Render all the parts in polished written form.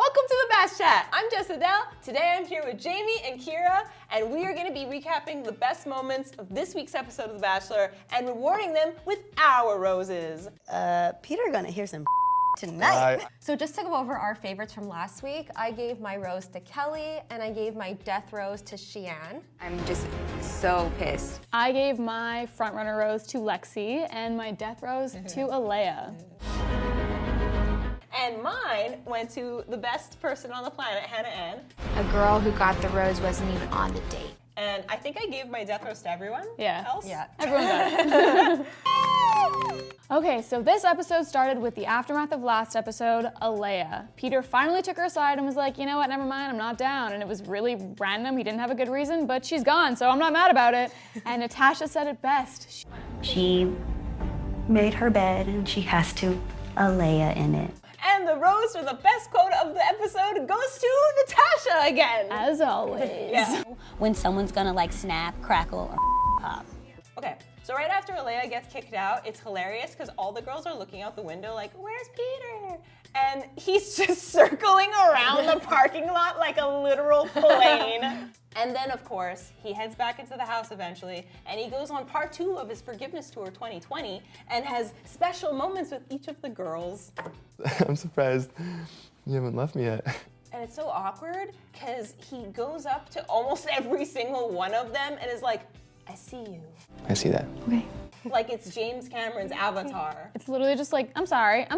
Welcome to the Bach Chat. I'm Jess Adele. Today I'm here with Jamie and Kira, and we are going to be recapping the best moments of this week's episode of The Bachelor and rewarding them with our roses. Peter gonna hear some tonight. So just to go over our favorites from last week, I gave my rose to Kelly and I gave my death rose to Sheehan. I'm just so pissed. I gave my frontrunner rose to Lexi and my death rose to Alea. And mine went to the best person on the planet, Hannah Ann. A girl who got the rose wasn't even on the date. And I think I gave my death rose to everyone else. Yeah. Everyone got it. Okay, so this episode started with the aftermath of last episode, Alea. Peter finally took her aside and was like, you know what, never mind, I'm not down. And it was really random, he didn't have a good reason, but she's gone, so I'm not mad about it. And Natasha said it best. She made her bed and she has to Alea in it. And the rose for the best quote of the episode goes to Natasha again. As always. Yeah. When someone's gonna like snap, crackle, or pop. Okay, so right after Alea gets kicked out, it's hilarious because all the girls are looking out the window like, where's Peter? And he's just circling around the parking lot like a literal plane. And then, of course, he heads back into the house eventually, and he goes on part 2 of his Forgiveness Tour 2020 and has special moments with each of the girls. I'm surprised you haven't left me yet. And it's so awkward because he goes up to almost every single one of them and is like, I see you. I see that. Okay. Like it's James Cameron's Avatar. It's literally just like, I'm sorry. I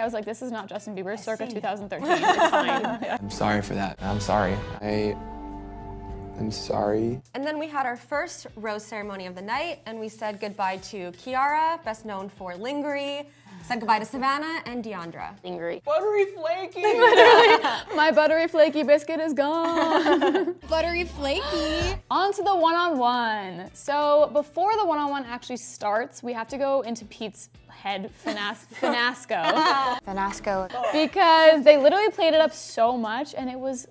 was like, this is not Justin Bieber circa 2013. It's fine. I'm sorry for that. I'm sorry. I'm sorry. And then we had our first rose ceremony of the night and we said goodbye to Kiara, best known for Lingerie, said goodbye to Savannah and Deandra. Lingerie. Buttery flaky. My buttery flaky biscuit is gone. Buttery flaky. On to the one-on-one. So before the one-on-one actually starts, we have to go into Pete's head finasco. Finasco. Because they literally played it up so much and it was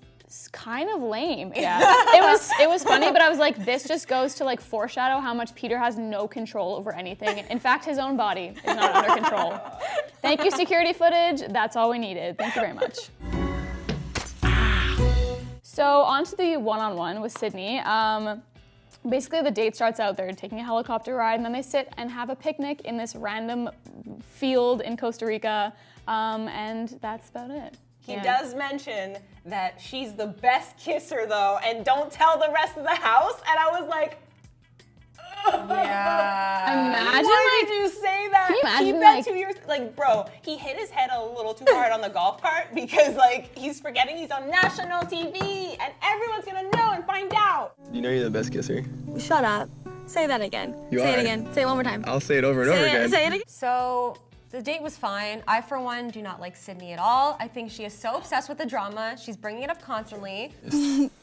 kind of lame. Yeah. It was funny, but I was like, this just goes to like foreshadow how much Peter has no control over anything. In fact, his own body is not under control. Thank you, security footage. That's all we needed. Thank you very much. So on to the one-on-one with Sydney. Basically, the date starts out, they're taking a helicopter ride, and then they sit and have a picnic in this random field in Costa Rica, and that's about it. He does mention that she's the best kisser though, and don't tell the rest of the house. And I was like, Yeah. Imagine, why did you say that? Can you imagine, Keep that like- 2 years. Like, bro, he hit his head a little too hard on the golf cart because like he's forgetting he's on national TV and everyone's gonna know and find out. You know you're the best kisser. Shut up. Say that again. You Say are. it again. Say it one more time. I'll say it over and over again. Say it again. So the date was fine. I, for one, do not like Sydney at all. I think she is so obsessed with the drama. She's bringing it up constantly.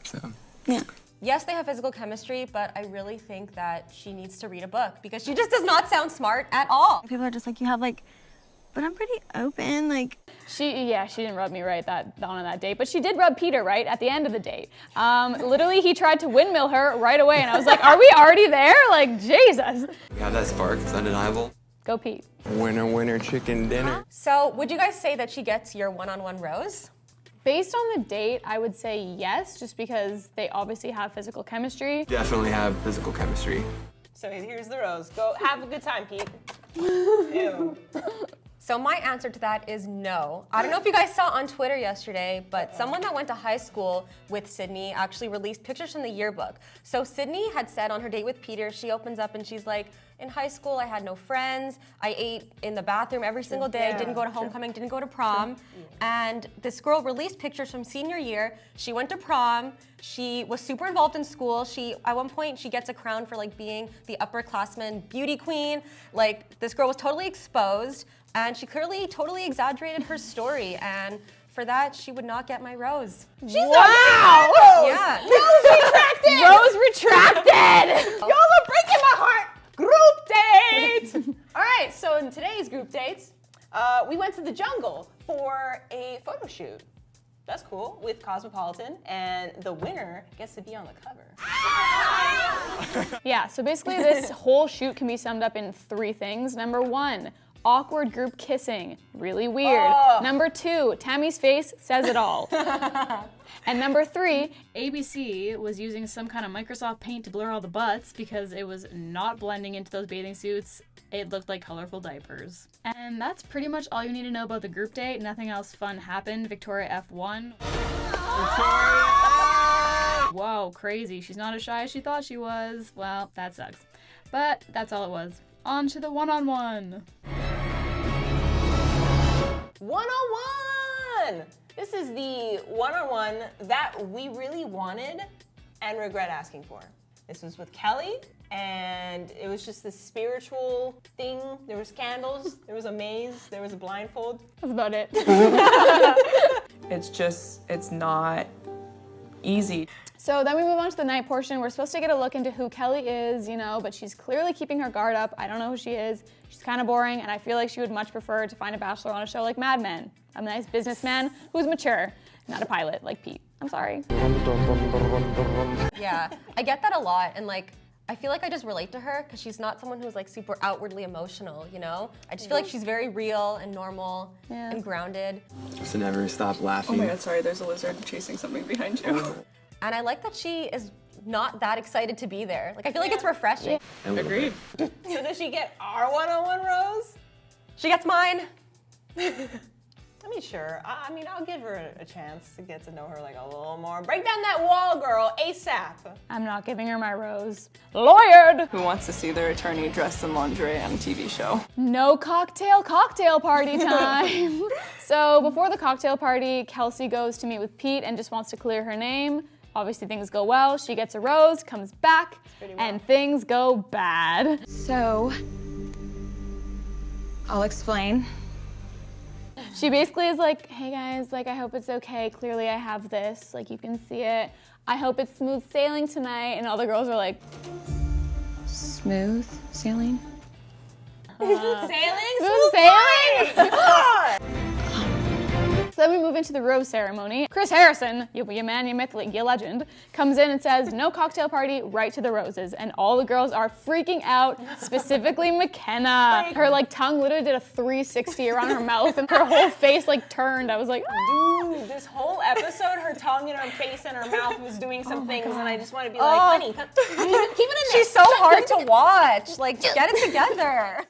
So, Yeah. Yes, they have physical chemistry, but I really think that she needs to read a book because she just does not sound smart at all. People are just like, you have like, but I'm pretty open. Like, She didn't rub me right on that date, but she did rub Peter right at the end of the date. Literally, he tried to windmill her right away, and I was like, are we already there? Like, Jesus. We have that spark, it's undeniable. Go Pete. winner, winner, chicken dinner. So would you guys say that she gets your one-on-one rose? Based on the date, I would say yes, just because they obviously have physical chemistry. Definitely have physical chemistry. So here's the rose. Go have a good time, Pete. Ew. So my answer to that is no. I don't know if you guys saw on Twitter yesterday, but someone that went to high school with Sydney actually released pictures from the yearbook. So Sydney had said on her date with Peter, she opens up and she's like, in high school, I had no friends. I ate in the bathroom every single day, didn't go to homecoming, didn't go to prom. And this girl released pictures from senior year. She went to prom. She was super involved in school. At one point, she gets a crown for like being the upperclassman beauty queen. Like, this girl was totally exposed. And she clearly totally exaggerated her story, and for that, she would not get my rose. Wow! Yeah. Rose retracted! Y'all are breaking my heart! Group date! All right, so in today's group dates, we went to the jungle for a photo shoot. That's cool, with Cosmopolitan, and the winner gets to be on the cover. Yeah, so basically this whole shoot can be summed up in 3 things. Number 1, awkward group kissing. Really weird. Number 2, Tammy's face says it all. And number 3, ABC was using some kind of Microsoft Paint to blur all the butts because it was not blending into those bathing suits. It looked like colorful diapers. And that's pretty much all you need to know about the group date. Nothing else fun happened. Victoria F1. Whoa, crazy. She's not as shy as she thought she was. Well, that sucks. But that's all it was. On to the one-on-one. One-on-one! This is the one-on-one that we really wanted and regret asking for. This was with Kelly, and it was just this spiritual thing. There was candles, there was a maze, there was a blindfold. That's about it. It's not easy. So then we move on to the night portion. We're supposed to get a look into who Kelly is, you know, but she's clearly keeping her guard up. I don't know who she is. She's kind of boring, and I feel like she would much prefer to find a bachelor on a show like Mad Men. A nice businessman who's mature, not a pilot like Pete. I'm sorry. Yeah, I get that a lot, and like, I feel like I just relate to her because she's not someone who's like super outwardly emotional, you know? I just feel like she's very real and normal and grounded. So never stop laughing. Oh my god, sorry, there's a lizard chasing something behind you. And I like that she is not that excited to be there. Like, I feel like it's refreshing. Agreed. So does she get our one-on-one rose? She gets mine. I mean, sure. I mean, I'll give her a chance to get to know her like a little more. Break down that wall, girl, ASAP. I'm not giving her my rose. Lawyered! Who wants to see their attorney dressed in lingerie on a TV show? No cocktail party time. So before the cocktail party, Kelsey goes to meet with Pete and just wants to clear her name. Obviously things go well. She gets a rose, comes back, and things go bad. So, I'll explain. She basically is like, hey guys, like I hope it's okay. Clearly I have this, like you can see it. I hope it's smooth sailing tonight. And all the girls are like, Smooth sailing? Sailing? smooth sailing? So then we move into the rose ceremony. Chris Harrison, your man, your myth, your legend, comes in and says, no cocktail party, right to the roses. And all the girls are freaking out, specifically McKenna. Her like tongue literally did a 360 around her mouth and her whole face like turned. I was like, Dude, this whole episode, her tongue and her face and her mouth was doing some things, and I just want to be like, honey, keep it in there. She's so hard to watch. Like, get it together.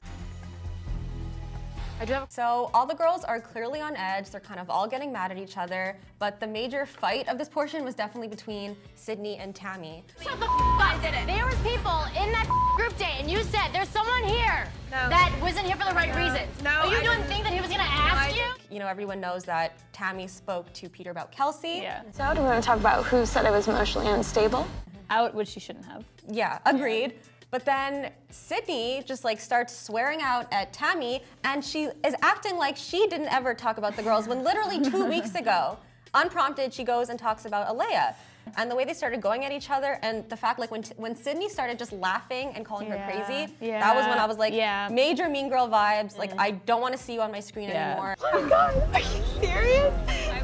So all the girls are clearly on edge. They're kind of all getting mad at each other. But the major fight of this portion was definitely between Sydney and Tammy. Shut the up, did it. There was people in that group date, and you said there's someone here that wasn't here for the right reasons. No, Are you doing things that he was gonna ask you? You know, everyone knows that Tammy spoke to Peter about Kelsey. yeah, So do we want to talk about who said I was emotionally unstable? out, which she shouldn't have. Yeah, agreed. But then Sydney just like starts swearing out at Tammy, and she is acting like she didn't ever talk about the girls when literally 2 weeks ago, unprompted, she goes and talks about Alea. And the way they started going at each other, and the fact like when Sydney started just laughing and calling her crazy, that was when I was like, major Mean Girl vibes. Like, I don't want to see you on my screen anymore. Oh my god, are you serious?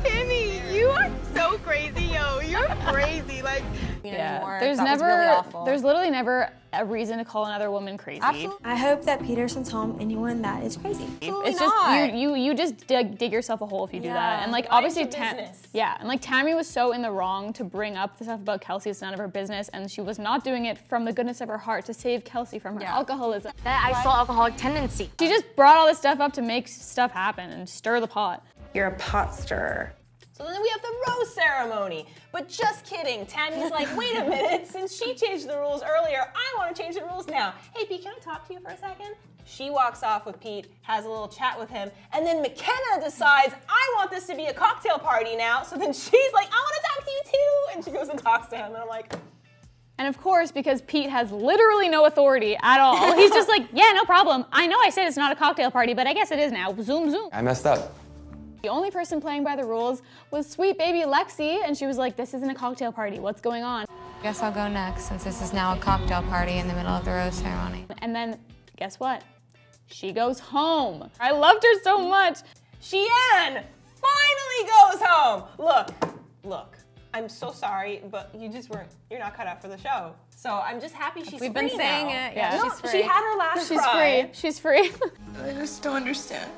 Tammy, you are so crazy, yo. You're crazy. Like, Anymore. There's That was never, really awful. there's literally never a reason to call another woman crazy. Absolutely. I hope that Peter sends home anyone that is crazy. It's just you just dig yourself a hole if you do that. And like obviously and like Tammy was so in the wrong to bring up the stuff about Kelsey. It's none of her business, and she was not doing it from the goodness of her heart to save Kelsey from her alcoholism. That I saw alcoholic tendency. She just brought all this stuff up to make stuff happen and stir the pot. you're a pot stirrer. So then we have the rose ceremony. But just kidding, Tammy's like, wait a minute, since she changed the rules earlier, I want to change the rules now. Hey Pete, can I talk to you for a second? She walks off with Pete, has a little chat with him, and then McKenna decides, I want this to be a cocktail party now. So then she's like, I want to talk to you too. And she goes and talks to him, and I'm like, And of course, because Pete has literally no authority at all, he's just like, yeah, no problem. I know I said it's not a cocktail party, but I guess it is now. Zoom, zoom. I messed up. The only person playing by the rules was sweet baby Lexi, and she was like, this isn't a cocktail party, what's going on? Guess I'll go next since this is now a cocktail party in the middle of the rose ceremony. And then, guess what? She goes home. I loved her so much. Sheehan finally goes home. Look, I'm so sorry, but you're not cut out for the show. So I'm just happy she's free We've been saying now. it. Yeah, No, she's free. she had her last She's cry. free. She's free. I just don't understand.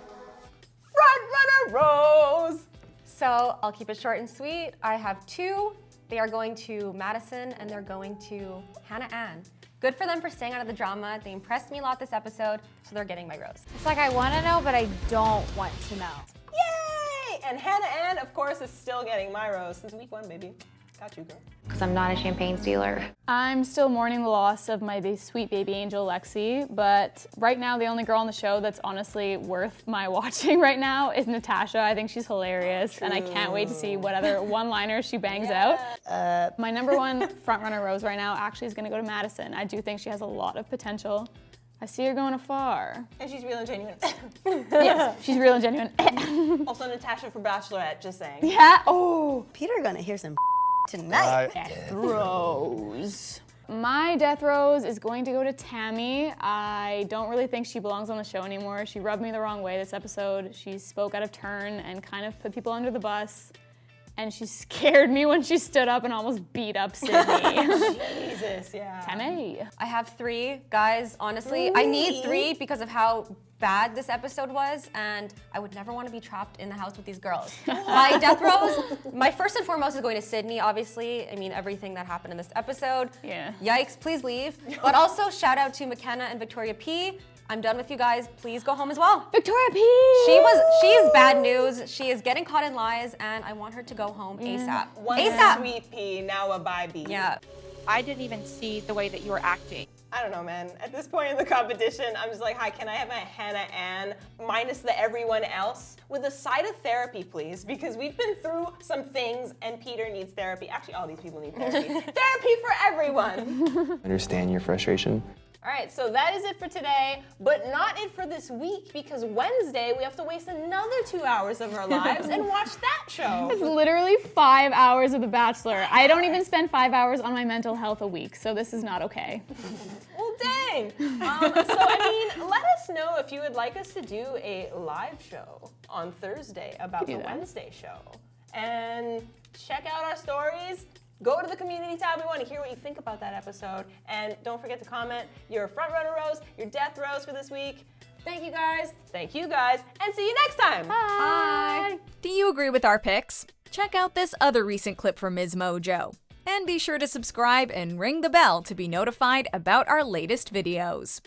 Front runner Rose. So I'll keep it short and sweet. I have 2. They are going to Madison and they're going to Hannah Ann. Good for them for staying out of the drama. They impressed me a lot this episode, so they're getting my rose. It's like I want to know, but I don't want to know. Yay! And Hannah Ann, of course, is still getting my rose since week 1, baby. Got you, girl. Because I'm not a champagne stealer. I'm still mourning the loss of my sweet baby angel Lexi, but right now the only girl on the show that's honestly worth my watching right now is Natasha. I think she's hilarious, and I can't wait to see what other one-liners she bangs out. My number 1 frontrunner rose right now actually is gonna go to Madison. I do think she has a lot of potential. I see her going afar. And she's real and genuine. Yes, she's real and genuine. Also Natasha for Bachelorette, just saying. Yeah. Oh. Peter gonna hear some tonight. Death rose. My death rose is going to go to Tammy. I don't really think she belongs on the show anymore. She rubbed me the wrong way this episode. She spoke out of turn and kind of put people under the bus. And she scared me when she stood up and almost beat up Sydney. Jesus, yeah. Tammy. I have 3. Guys, honestly, I need 3 because of how bad this episode was, and I would never want to be trapped in the house with these girls. My death rose, my first and foremost is going to Sydney, obviously. I mean, everything that happened in this episode. Yeah. Yikes, please leave. But also, shout out to McKenna and Victoria P. I'm done with you guys. Please go home as well. Victoria P. She is bad news. She is getting caught in lies, and I want her to go home ASAP. One ASAP. sweet pea, now a bye bee. Yeah. I didn't even see the way that you were acting. I don't know, man. At this point in the competition, I'm just like, hi, can I have a Hannah Ann minus the everyone else with a side of therapy, please? Because we've been through some things and Peter needs therapy. Actually, all these people need therapy. Therapy for everyone. I understand your frustration. All right, so that is it for today, but not it for this week because Wednesday we have to waste another 2 hours of our lives and watch that show. It's literally 5 hours of The Bachelor. I don't even spend 5 hours on my mental health a week, so this is not okay. Well, dang. So, I mean, let us know if you would like us to do a live show on Thursday about the Wednesday show. And check out our stories. Go to the community tab. We want to hear what you think about that episode. And don't forget to comment your front runner rose, your death rose for this week. Thank you guys. Thank you guys. And see you next time. Bye. Do you agree with our picks? Check out this other recent clip from MsMojo. And be sure to subscribe and ring the bell to be notified about our latest videos.